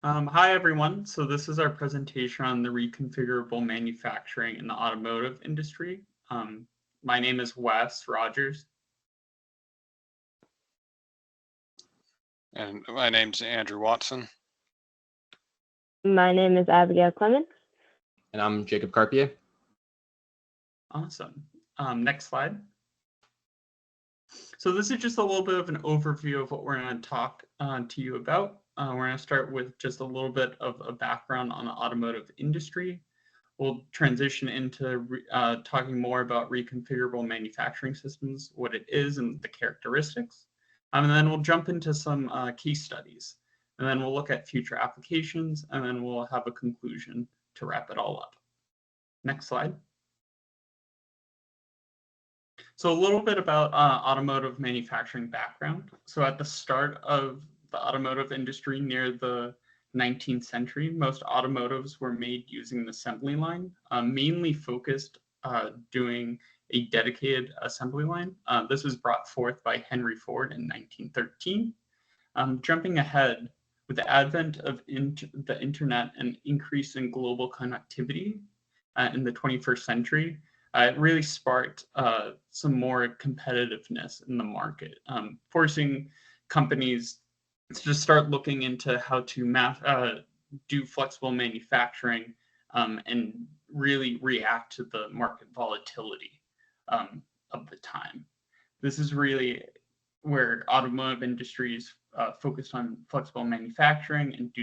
Hi, everyone. So this is our presentation on the reconfigurable manufacturing in the automotive industry. My name is Wes Rogers. And my name's Andrew Watson. My name is Abigail Clements. And I'm Jacob Carpia. Awesome. Next slide. So this is just a little bit of an overview of what we're going to talk to you about. We're going to start with just a little bit of a background on the automotive industry. We'll transition into talking more about reconfigurable manufacturing systems, what it is and the characteristics. And then we'll jump into some case studies. And then we'll look at future applications, and then we'll have a conclusion to wrap it all up. Next slide. So a little bit about automotive manufacturing background. So at the start of the automotive industry near the 19th century, most automotives were made using an assembly line, mainly focused doing a dedicated assembly line. This was brought forth by Henry Ford in 1913. Jumping ahead, with the advent of the internet and increase in global connectivity in the 21st century, it really sparked some more competitiveness in the market, forcing companies to just start looking into how to do flexible manufacturing and really react to the market volatility of the time. This is really where automotive industries focused on flexible manufacturing and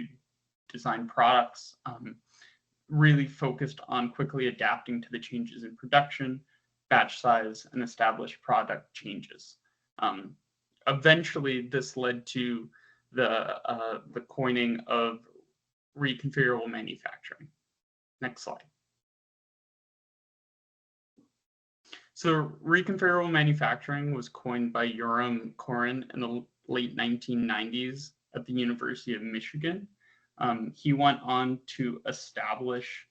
design products, really focused on quickly adapting to the changes in production, batch size, and established product changes. Eventually, this led to the coining of reconfigurable manufacturing. Next slide. So reconfigurable manufacturing was coined by Yoram Koren in the late 1990s at the University of Michigan. He went on to establish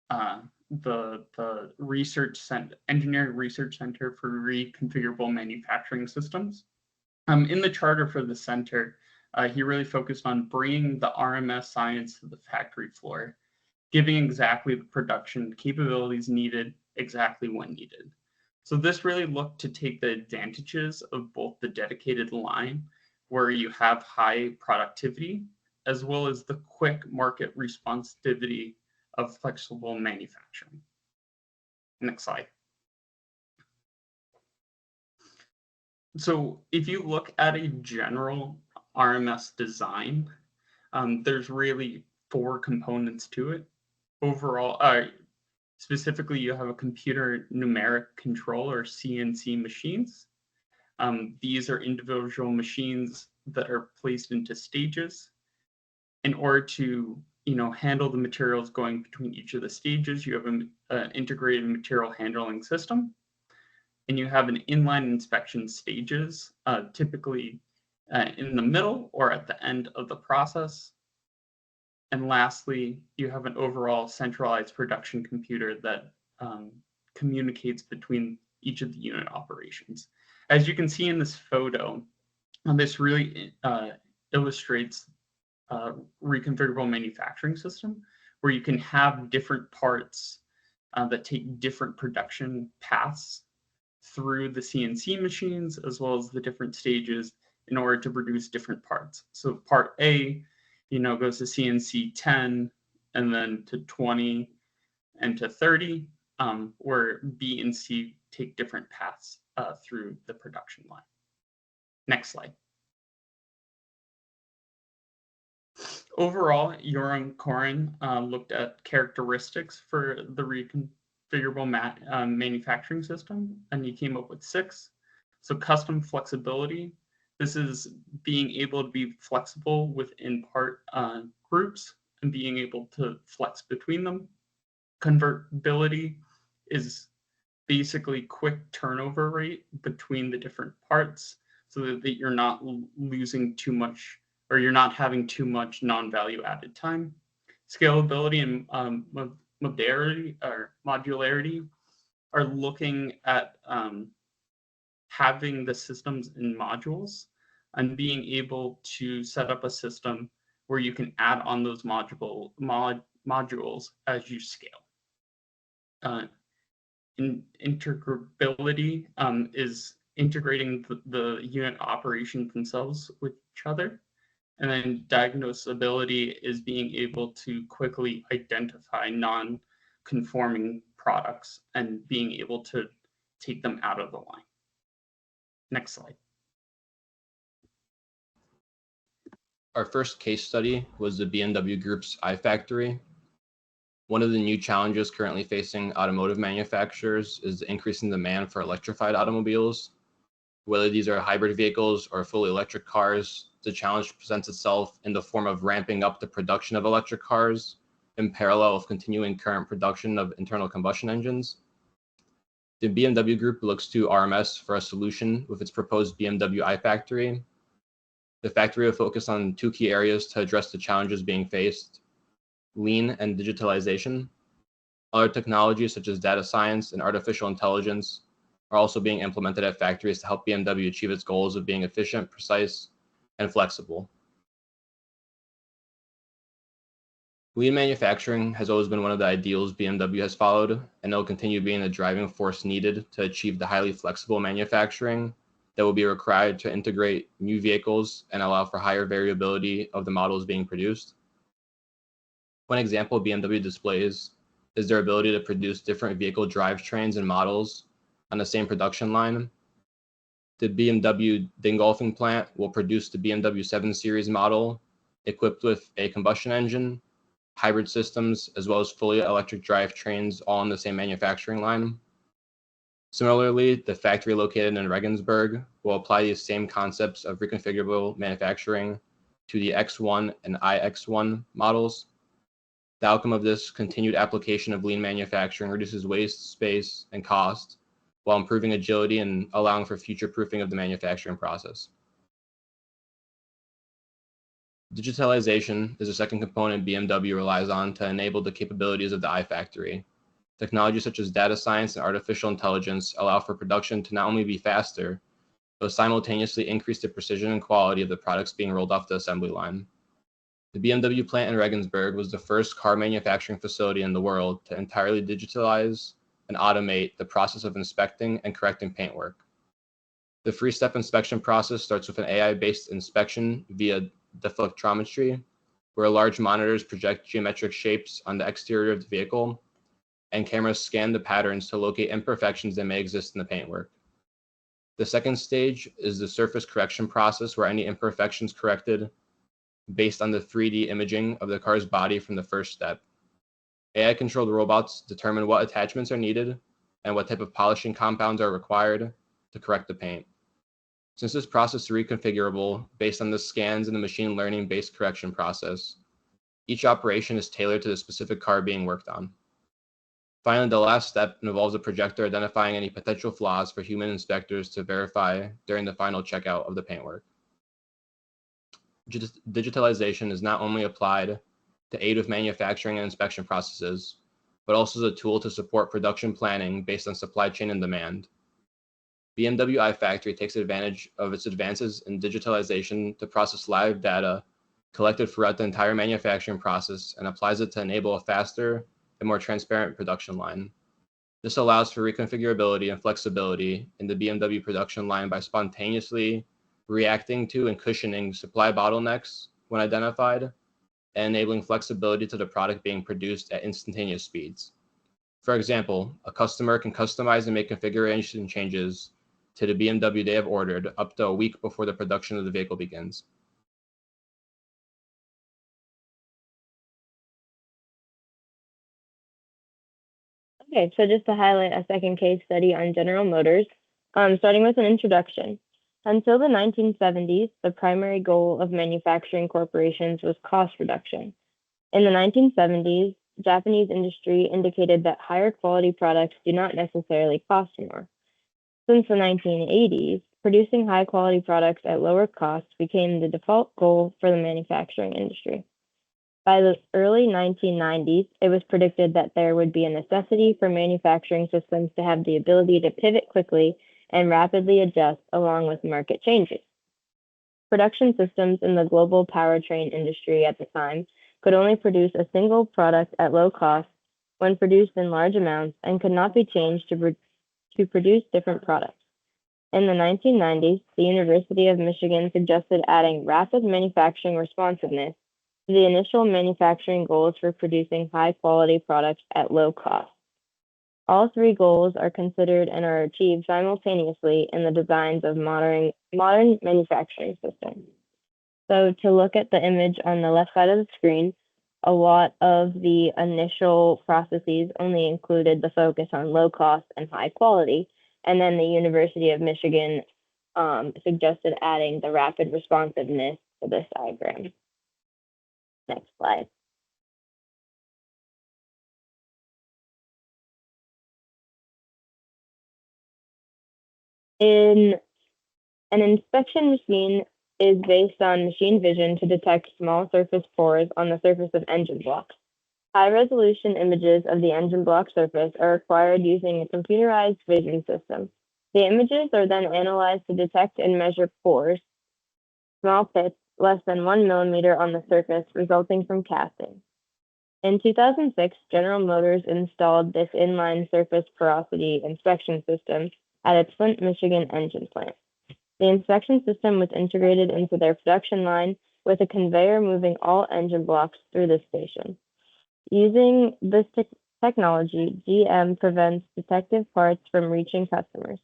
the Engineering Research Center for Reconfigurable Manufacturing Systems. In the charter for the center, he really focused on bringing the RMS science to the factory floor, giving exactly the production capabilities needed exactly when needed. So this really looked to take the advantages of both the dedicated line, where you have high productivity, as well as the quick market responsivity of flexible manufacturing. Next slide. So if you look at a general RMS design, there's really 4 components to it. Overall, specifically, you have a computer numeric control, or CNC machines. These are individual machines that are placed into stages. In order to handle the materials going between each of the stages, you have an integrated material handling system, and you have an inline inspection stages, typically in the middle or at the end of the process. And lastly, you have an overall centralized production computer that communicates between each of the unit operations. As you can see in this photo, this really illustrates reconfigurable manufacturing system, where you can have different parts that take different production paths through the CNC machines, as well as the different stages, in order to produce different parts. So part A, goes to CNC 10, and then to 20, and to 30, where B and C take different paths through the production line. Next slide. Overall, Yoram Koren looked at characteristics for the reconfigurable manufacturing system, and he came up with 6. So custom flexibility. This is being able to be flexible within part groups and being able to flex between them. Convertibility is basically quick turnover rate between the different parts, so that you're not losing too much, or you're not having too much non-value added time. Scalability and modularity are looking at having the systems in modules and being able to set up a system where you can add on those modules as you scale. Integrability is integrating the unit operations themselves with each other. And then diagnosability is being able to quickly identify non-conforming products and being able to take them out of the line. Next slide. Our first case study was the BMW Group's iFactory. One of the new challenges currently facing automotive manufacturers is the increasing demand for electrified automobiles. Whether these are hybrid vehicles or fully electric cars, the challenge presents itself in the form of ramping up the production of electric cars in parallel with continuing current production of internal combustion engines. The BMW Group looks to RMS for a solution with its proposed BMW iFactory. The factory will focus on two key areas to address the challenges being faced: lean and digitalization. Other technologies such as data science and artificial intelligence are also being implemented at factories to help BMW achieve its goals of being efficient, precise, and flexible. Lean manufacturing has always been one of the ideals BMW has followed, and it will continue being the driving force needed to achieve the highly flexible manufacturing that will be required to integrate new vehicles and allow for higher variability of the models being produced. One example BMW displays is their ability to produce different vehicle drivetrains and models on the same production line. The BMW Dingolfing plant will produce the BMW 7 Series model equipped with a combustion engine, hybrid systems, as well as fully electric drivetrains all on the same manufacturing line. Similarly, the factory located in Regensburg will apply these same concepts of reconfigurable manufacturing to the X1 and iX1 models. The outcome of this continued application of lean manufacturing reduces waste, space, and cost, while improving agility and allowing for future-proofing of the manufacturing process. Digitalization is the second component BMW relies on to enable the capabilities of the iFactory. Technologies such as data science and artificial intelligence allow for production to not only be faster, but simultaneously increase the precision and quality of the products being rolled off the assembly line. The BMW plant in Regensburg was the first car manufacturing facility in the world to entirely digitalize and automate the process of inspecting and correcting paintwork. The three-step inspection process starts with an AI-based inspection via deflectometry, where large monitors project geometric shapes on the exterior of the vehicle, and cameras scan the patterns to locate imperfections that may exist in the paintwork. The second stage is the surface correction process, where any imperfections corrected based on the 3D imaging of the car's body from the first step. AI-controlled robots determine what attachments are needed and what type of polishing compounds are required to correct the paint. Since this process is reconfigurable based on the scans and the machine learning-based correction process, each operation is tailored to the specific car being worked on. Finally, the last step involves a projector identifying any potential flaws for human inspectors to verify during the final checkout of the paintwork. Digitalization is not only applied to aid with manufacturing and inspection processes, but also as a tool to support production planning based on supply chain and demand. BMW iFactory takes advantage of its advances in digitalization to process live data collected throughout the entire manufacturing process and applies it to enable a faster and more transparent production line. This allows for reconfigurability and flexibility in the BMW production line by spontaneously reacting to and cushioning supply bottlenecks when identified, and enabling flexibility to the product being produced at instantaneous speeds. For example, a customer can customize and make configuration changes to the BMW they have ordered up to a week before the production of the vehicle begins. Okay, so just to highlight a second case study on General Motors, starting with an introduction. Until the 1970s, the primary goal of manufacturing corporations was cost reduction. In the 1970s, Japanese industry indicated that higher quality products do not necessarily cost more. Since the 1980s, producing high quality products at lower costs became the default goal for the manufacturing industry. By the early 1990s, it was predicted that there would be a necessity for manufacturing systems to have the ability to pivot quickly and rapidly adjust along with market changes. Production systems in the global powertrain industry at the time could only produce a single product at low cost when produced in large amounts and could not be changed to produce different products. In the 1990s, the University of Michigan suggested adding rapid manufacturing responsiveness to the initial manufacturing goals for producing high-quality products at low cost. All three goals are considered and are achieved simultaneously in the designs of modern manufacturing systems. So to look at the image on the left side of the screen, a lot of the initial processes only included the focus on low cost and high quality. And then the University of Michigan suggested adding the rapid responsiveness to this diagram. Next slide. An inspection machine is based on machine vision to detect small surface pores on the surface of engine blocks. High-resolution images of the engine block surface are acquired using a computerized vision system. The images are then analyzed to detect and measure pores, small pits less than 1 millimeter on the surface resulting from casting. In 2006, General Motors installed this inline surface porosity inspection system at its Flint, Michigan engine plant. The inspection system was integrated into their production line with a conveyor moving all engine blocks through this station. Using this technology, GM prevents defective parts from reaching customers.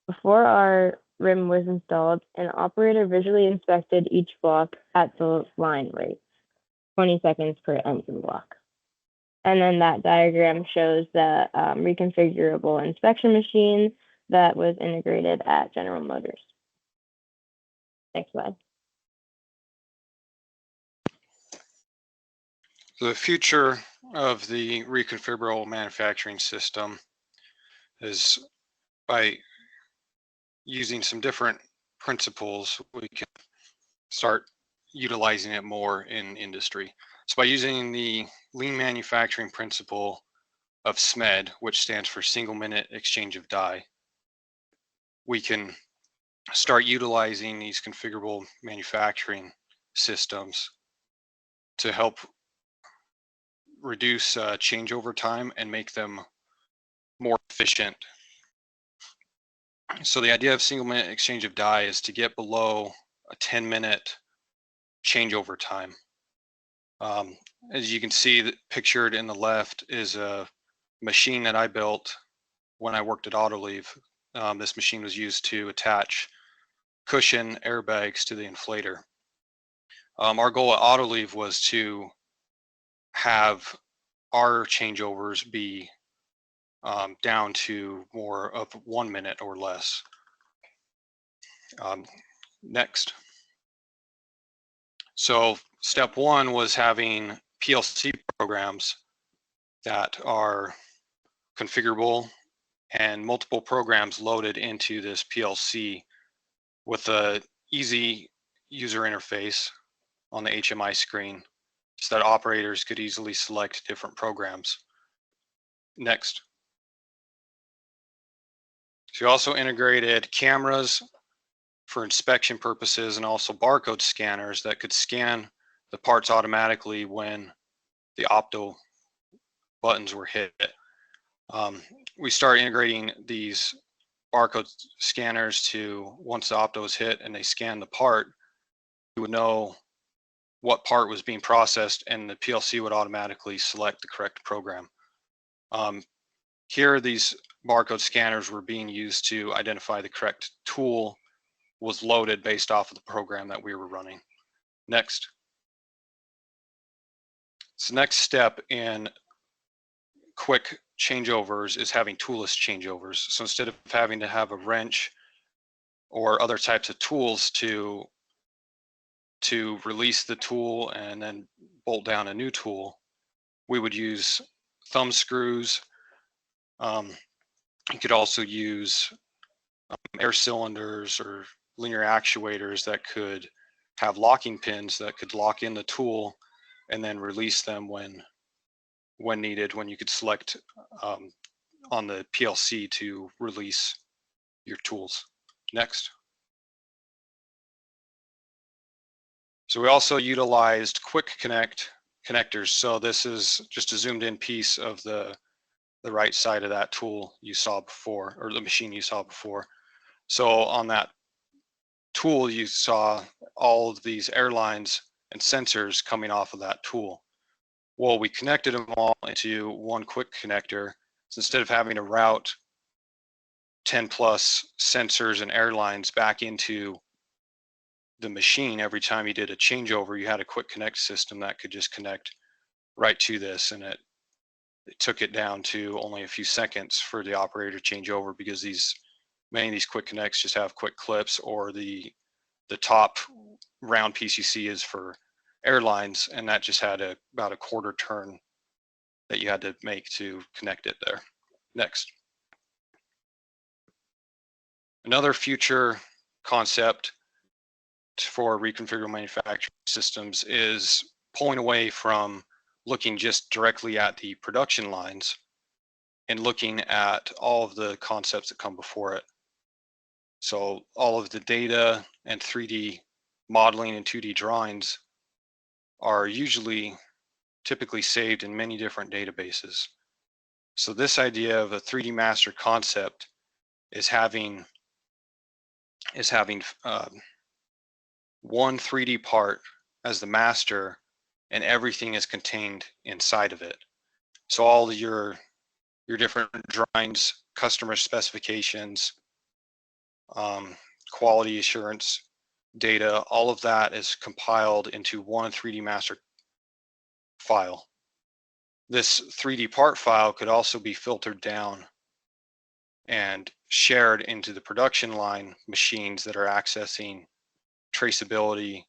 Before our rim was installed, an operator visually inspected each block at the line rate, 20 seconds per engine block. And then that diagram shows the reconfigurable inspection machine that was integrated at General Motors. Next slide. The future of the reconfigurable manufacturing system is by using some different principles, we can start utilizing it more in industry. So by using the lean manufacturing principle of SMED, which stands for single minute exchange of die, we can start utilizing these configurable manufacturing systems to help reduce changeover time and make them more efficient. So the idea of single minute exchange of die is to get below a 10-minute changeover time. As you can see, that pictured in the left is a machine that I built when I worked at Autoliv. This machine was used to attach cushion airbags to the inflator. Our goal at Autoliv was to have our changeovers be down to more of 1 minute or less. Next. So step one was having PLC programs that are configurable and multiple programs loaded into this PLC with a easy user interface on the HMI screen so that operators could easily select different programs. Next. So we also integrated cameras for inspection purposes and also barcode scanners that could scan the parts automatically when the opto buttons were hit. We started integrating these barcode scanners to, once the opto is hit and they scan the part, you would know what part was being processed and the PLC would automatically select the correct program. Here, these barcode scanners were being used to identify the correct tool was loaded based off of the program that we were running. Next. So next step in quick changeovers is having toolless changeovers. So instead of having to have a wrench or other types of tools to release the tool and then bolt down a new tool, we would use thumb screws. You could also use air cylinders or linear actuators that could have locking pins that could lock in the tool and then release them when needed, when you could select on the PLC to release your tools. Next. So we also utilized quick connect connectors. So this is just a zoomed in piece of the right side of that tool you saw before, or the machine you saw before. So on that tool, you saw all of these airlines and sensors coming off of that tool. Well, we connected them all into one quick connector. So instead of having to route 10 plus sensors and airlines back into the machine every time you did a changeover, you had a quick connect system that could just connect right to this, and it took it down to only a few seconds for the operator to change over, because many of these quick connects just have quick clips, or the top round piece you see is for airlines, and that just had about a quarter turn that you had to make to connect it there. Next. Another future concept for reconfigurable manufacturing systems is pulling away from looking just directly at the production lines and looking at all of the concepts that come before it. So all of the data and 3D modeling and 2D drawings are typically saved in many different databases. So this idea of a 3D master concept is having one 3D part as the master, and everything is contained inside of it. So all your different drawings, customer specifications, quality assurance data, all of that is compiled into one 3D master file. This 3D part file could also be filtered down and shared into the production line machines that are accessing traceability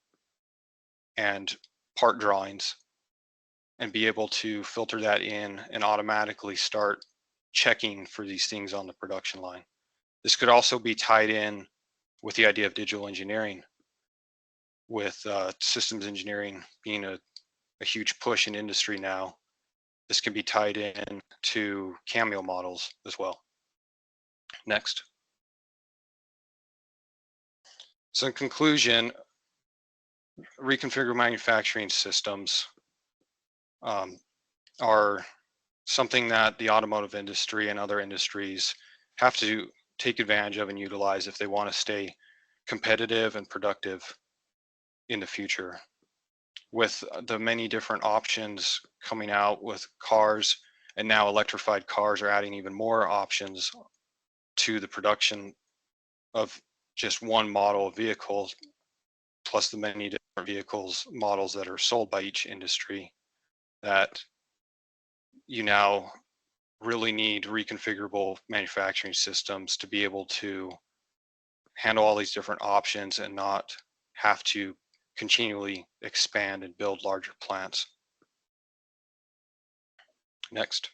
and part drawings, and be able to filter that in and automatically start checking for these things on the production line. This could also be tied in with the idea of digital engineering, with systems engineering being a huge push in industry now. This can be tied in to Cameo models as well. Next. So in conclusion, reconfigurable manufacturing systems are something that the automotive industry and other industries have to take advantage of and utilize if they want to stay competitive and productive in the future. With the many different options coming out with cars, and now electrified cars are adding even more options to the production of just one model of vehicles, plus the many different vehicles models that are sold by each industry, that you now really need reconfigurable manufacturing systems to be able to handle all these different options and not have to continually expand and build larger plants. Next.